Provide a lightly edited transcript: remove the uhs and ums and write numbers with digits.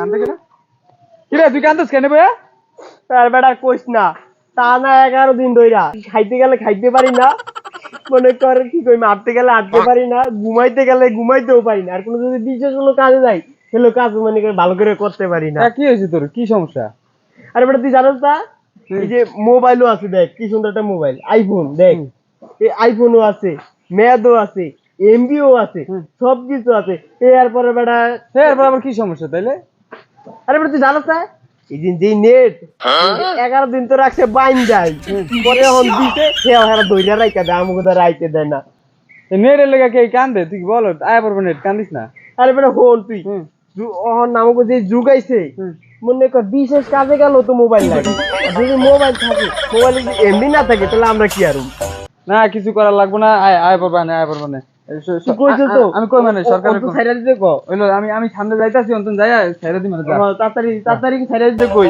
কান্দে কেন কিরে তুই কান্দস কেন ভাইয়া আর বেটা কইস না টানা 11 দিন ধইরা খাইতে গেলে খাইতে পারি না মনে কর কি কই মারতে গেলে আটতে পারি না ঘুমাইতে গেলে ঘুমাইতেও পারি না আর কোনো যদি বিশেষ কোনো কাজে যাই সেগুলো কাজ মানে ভালো করে করতে পারি না। কি হয়েছে তোর কি সমস্যা আরে বেটা তুই জানোস না এই যে মোবাইলও আছে দেখ কি সুন্দর একটা মোবাইল আইফোন দেখ এই আইফোনও আছে ম্যাদও আছে এমবিও আছে সবকিছু আছে এরপরে বেটা এরপর আবার কি সমস্যা তাইলে আরে বেটা তুই জানোস না এই দিন যে নেট 11 দিন তো রাখছে বাইন যায় পরে এখন দিতে সে হারা দইরা রাইকা দেয় আমাকে তো রাইতে দেয় না নেটের লেগে কে কান্দে তুই বল আয় পড়বো নেট কান্দিস না আরে বেটা হন তুই আমাকে যে যুগ আইছে মনে কর বিশেষ কাজে গেল তো মোবাইল লাগে যদি মোবাইল থাকে মোবাইল যদি এমনি না থাকে তাহলে আমরা কি আর না কিছু করার লাগবে না আয় আয় পড়বা না আয় পড়বা না আমি কই মানে সরকার ছাইরা দিতে কো হইলো আমি সামনে যাইতাছি অন্তন যাই ছাইরা দি মানে তাড়াতাড়ি তাড়াতাড়ি ছাইরা দিতে কই